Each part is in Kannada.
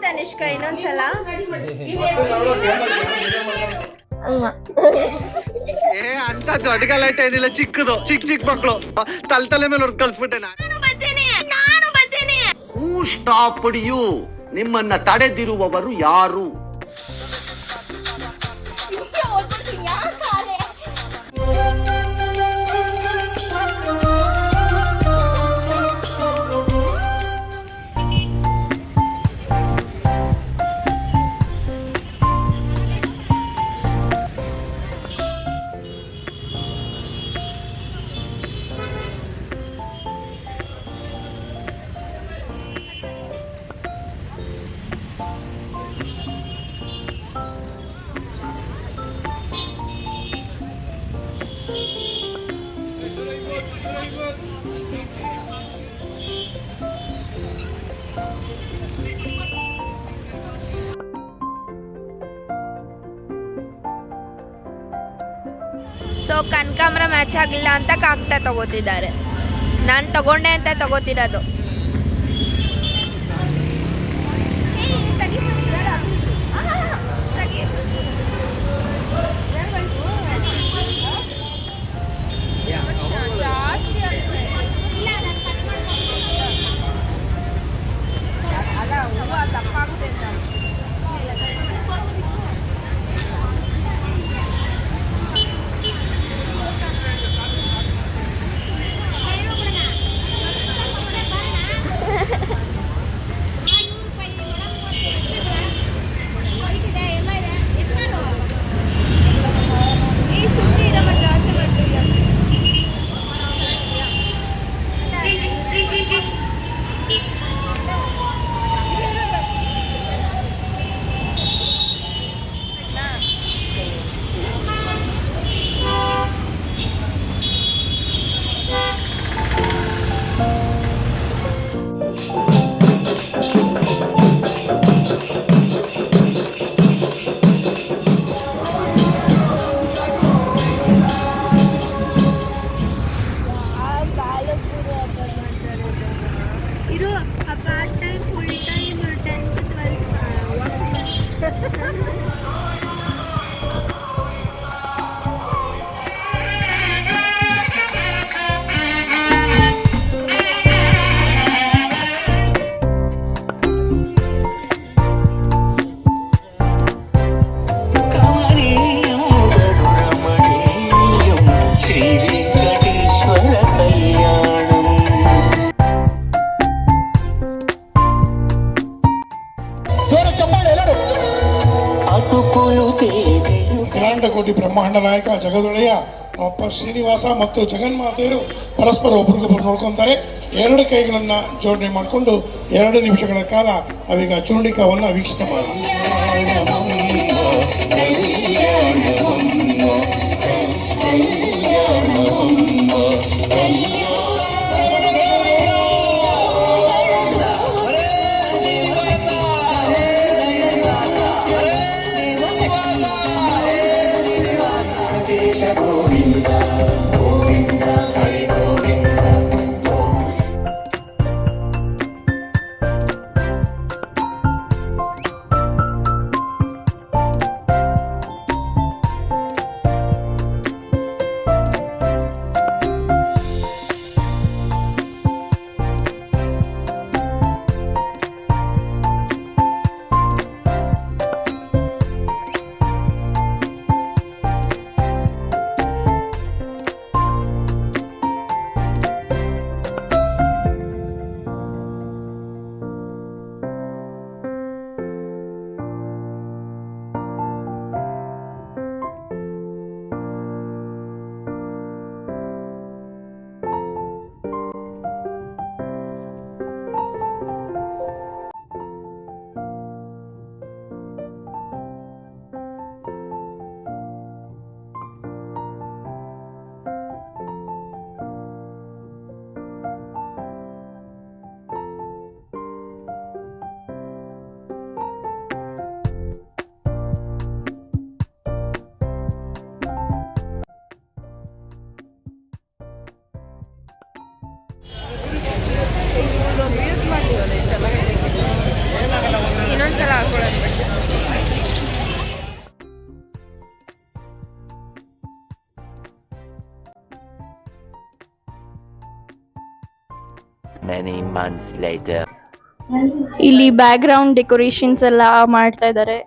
ತನಿಷ್ಕಾ ಇನ್ನೊಂದ್ಸಲ ಅಂತ ದೊಡ್ಡ ಗಲಾಟೆ ಏನಿಲ್ಲ, ಚಿಕ್ಕದು ಚಿಕ್ಕ ಮಕ್ಕಳು ತಲೆ ಮೇಲೆ ಹೊಡೆದು ಕಳ್ಸ್ಬಿಟ್ಟೆ ಹೂ ಸ್ಟಾಪ್ ಯು, ನಿಮ್ಮನ್ನ ತಡೆದಿರುವವರು ಯಾರು? ಸೊ ಕನಕಾಂಬ್ರ ಮ್ಯಾಚ್ ಆಗಲಿಲ್ಲ ಅಂತ ಕಾಕ್ಟ ತಗೋತಿದ್ದಾರೆ. ನಾನು ತಗೊಂಡೆ ಅಂತ ತಗೋತಿರೋದು. ಕೋಟಿ ಬ್ರಹ್ಮಾಂಡ ನಾಯಕ ಜಗದೊಡೆಯ ನಮ್ಮಪ್ಪ ಶ್ರೀನಿವಾಸ ಮತ್ತು ಜಗನ್ಮಾತೆಯರು ಪರಸ್ಪರ ಒಬ್ರಿಗೊಬ್ಬರು ನೋಡ್ಕೊತಾರೆ. ಎರಡು ಕೈಗಳನ್ನ ಜೋಡಣೆ ಮಾಡಿಕೊಂಡು 2 ನಿಮಿಷಗಳ ಕಾಲ ನಾವೀಗ ಚೂರ್ಣಿಕವನ್ನು ವೀಕ್ಷಣೆ ಮಾಡೋಣ. ಒಂದ್ಸಲ ಹಾಕೊಳ್ಳೋದು ಬಿಟ್ಟು. Many months later. ಇಲ್ಲಿ ಬ್ಯಾಕ್ ಗ್ರೌಂಡ್ ಡೆಕೋರೇಷನ್ಸ್ ಎಲ್ಲ ಮಾಡ್ತಾ ಇದ್ದಾರೆ.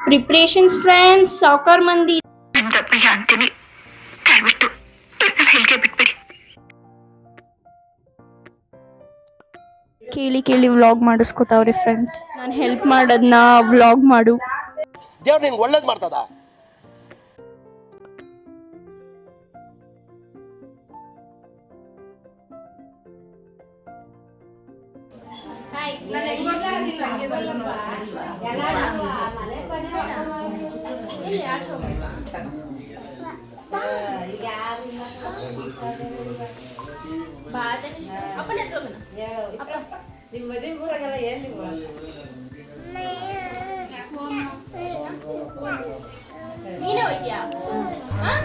ಪ್ರಿಪ್ರೇಷನ್ಸ್ ಫ್ರೆಂಡ್ಸ್, ಸಾಕರ್ ಮಂದಿ. ಕೇಳಿ ವ್ಲಾಗ್ ಮಾಡಿಸ್ಕೊತಾವ್ರಿ ಫ್ರೆಂಡ್ಸ್. ನಾನು ಹೆಲ್ಪ್ ಮಾಡೋದನ್ನ ವ್ಲಾಗ್ ಮಾಡು. ದೇವ್ರು ನಿಂಗೆ ಒಳ್ಳೇದು ಮಾಡ್ತದ.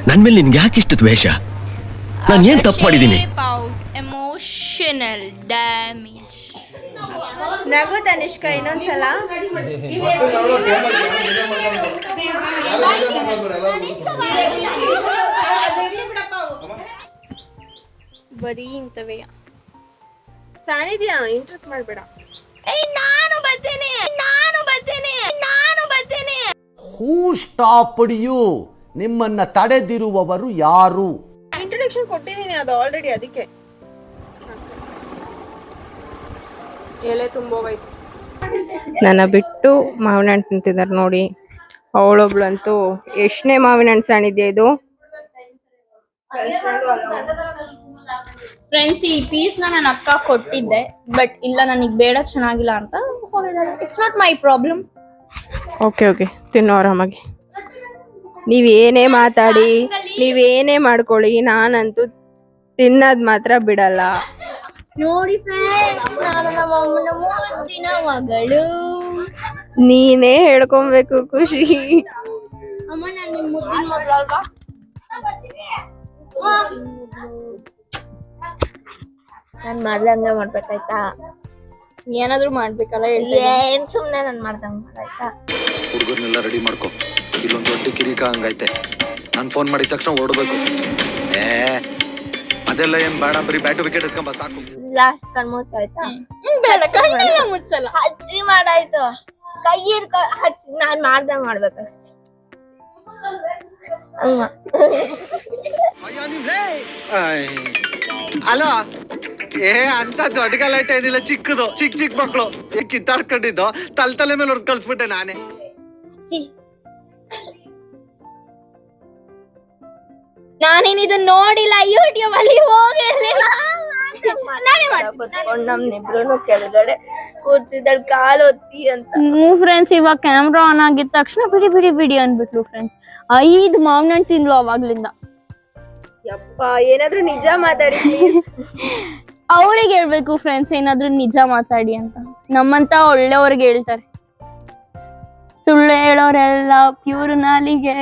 ನನ್ ಮೇಲೆ ನಿನ್ಗೆ ಯಾಕಿಷ್ಟು ದ್ವೇಷ? ನಾನು ಏನ್ ತಪ್ಪು ಮಾಡಿದ್ದೀನಿ? Emotional damage. ನಗು ತನಿಷ್ಕ ಇನ್ನೊಂದ್ಸಲ. ಬರೀ ಇಂತವೇ. ಸಾನಿಧ್ಯ ಇಂಟ್ರೆಸ್ಟ್ ಮಾಡ್ಬೇಡ. ಹೂ ಸ್ಟಾಪ್ಡ್ ಯು? ನಿಮ್ಮನ್ನ ತಡೆದಿರುವವರು ಯಾರು? ಇಂಟ್ರೊಡಕ್ಷನ್ ಕೊಟ್ಟಿದ್ದೀನಿ ಅದು ಆಲ್ರೆಡಿ, ಅದಕ್ಕೆ ಎಲೆ ತುಂಬೋಗೈತೆ. ನನ್ನ ಬಿಟ್ಟು ಮಾವಿನ ಹಣ್ಣು ತಿಂತಿದ್ದಾರೆ ನೋಡಿ. ಅವಳೊಬ್ಳಂತೂ ಎಷ್ಟನೇ ಮಾವಿನ ಹಣ್ಣು ಸಾಣಿದ್ಯಾ ಇದು? ಫ್ರೆಂಡ್ಸ್, ಈ ಪೀಸ್ ನನ್ನ ಅಕ್ಕ ಕೊಟ್ಟಿದ್ದೆ, ಬಟ್ ಇಲ್ಲ ನನಗೆ ಬೇಡ, ಚೆನ್ನಾಗಿಲ್ಲ ಅಂತ ಹೋಗಿದ್ದಾರೆ. It's not my problem. Okay ತಿನ್ನೋ ಆರಾಮಾಗಿ. ನೀವೇನೇ ಮಾತಾಡಿ, ನೀವೇನೇ ಮಾಡ್ಕೊಳ್ಳಿ, ನಾನಂತೂ ತಿನ್ನೋದ್ ಮಾತ್ರ ಬಿಡಲ್ಲ. ನೋಡಿ ಫ್ರೆಂಡ್ಸ್, ನಾನು ನಮ್ಮ ಅಮ್ಮನ ಮುದ್ದಿನ ಮಗಳು. ನೀನೇ ಹೇಳ್ಕೊಬೇಕು ಖುಷಿ. ಅಮ್ಮ, ನಾನು ನಿಮ್ಮ ಮುದ್ದಿನ ಮಗಳು ಅಲ್ವಾ? ನಾನ್ ಮಾಡ್ದಂಗ ಮಾಡ್ಬೇಕಾಯ್ತಾ? ಏನಾದ್ರು ಮಾಡ್ಬೇಕಲ್ಲ, ಏನ್ ಸುಮ್ನೆ ನಾನ್ ಮಾಡ್ದಂಗ ಮಾಡಾಯ್ತಾ? ಹುಡುಗರ್ನೆಲ್ಲ ರೆಡಿ ಮಾಡ್ಕೊ, ಇಲ್ಲೊಂದು ದೊಡ್ಡ ಕಿರಿಕ ಹಂಗೈತೆ. ನಾನು ಫೋನ್ ಮಾಡಿದ ತಕ್ಷಣ ಓಡಬೇಕು. ಅದೆಲ್ಲ ಏನ್ ಬೇಡ, ಬರೀ ಬ್ಯಾಟು ವಿಕೆಟ್ ಎತ್ಕೊಂಬ ಸಾಕು. ಲಾಸ್ಟ್ ಕಣ್ ಮುಚ್ಚಾಯ್ತಾ? ಬೇಡ, ಕಣ್ಣೆಲ್ಲ ಮುಚ್ಚಲ್ಲ. ಹಚ್ಚಿ ಮಾಡಾಯ್ತು, ಕೈ ಹಿಡ್ಕೊ ಹಚ್ಚಿ. ನಾನ್ ಮಾಡ್ದಂಗ ಮಾಡ್ಬೇಕಷ್ಟೆ. ಅಲೋ, ಅಂತ ದೊಡ್ಡ ಗಲಾಟೆ ಏನಿಲ್ಲ, ಚಿಕ್ಕದು. ಚಿಕ್ಕ ಮಕ್ಳು ಕಿತ್ತಾಡ್ಕೊಂಡಿದ್ದು ತಲೆ ಮೇಲೆ ಹೊಡೆದು ಕಳ್ಸ್ಬಿಟ್ಟೆ ನಾನೇ. ನಾನೇನ್ ಇದನ್ನ ನೋಡಿಲ್ಲ, ಯೂಟ್ಯೂಬ್ ಅಲ್ಲಿ ಹೋಗಿ ನಮ್ನಿಬ್ರು ಕೆಳಗಡೆ ಕೂರ್ತಿದ್ದಾಳೆ, ಕಾಲು ಒತ್ತಿ ಅಂತ. ಫ್ರೆಂಡ್ಸ್, ಇವಾಗ ಕ್ಯಾಮ್ರಾ ಆನ್ ಆಗಿದ ತಕ್ಷಣ ಬಿಡಿ ಅನ್ಬಿಟ್ಲು ಫ್ರೆಂಡ್ಸ್. 5 ಮಾವಿನ ಹಣ್ಣು ತಿಂದ್ಲು ಅವಾಗ್ಲಿಂದ. ಯಪ್ಪ, ಏನಾದ್ರೂ ನಿಜ ಮಾತಾಡಿ ಪ್ಲೀಸ್. ಅವ್ರಿಗೆ ಹೇಳ್ಬೇಕು ಫ್ರೆಂಡ್ಸ್, ಏನಾದ್ರೂ ನಿಜ ಮಾತಾಡಿ ಅಂತ. ನಮ್ಮಂತ ಒಳ್ಳೆಯವ್ರಿಗೆ ಹೇಳ್ತಾರೆ. ಸುಳ್ಳು ಹೇಳೋರೆಲ್ಲ ಪ್ಯೂರ್ ನಾಲಿಗೆ.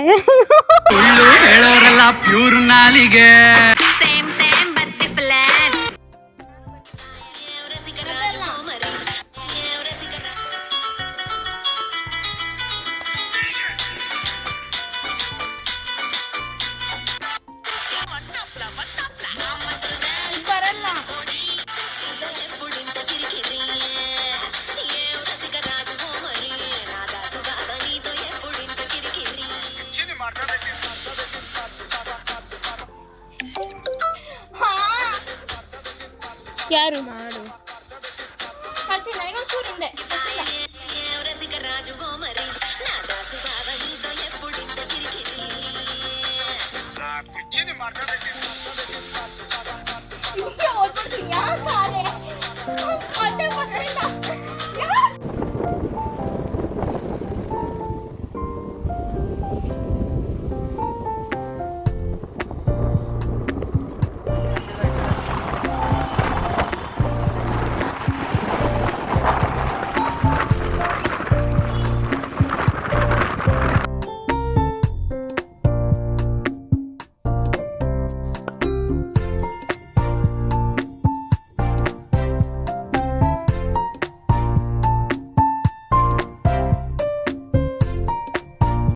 ಯಾರು ಮಾಡು ಹಸಿನ ಇನ್ನೊಂಚೂರಿಂದೆ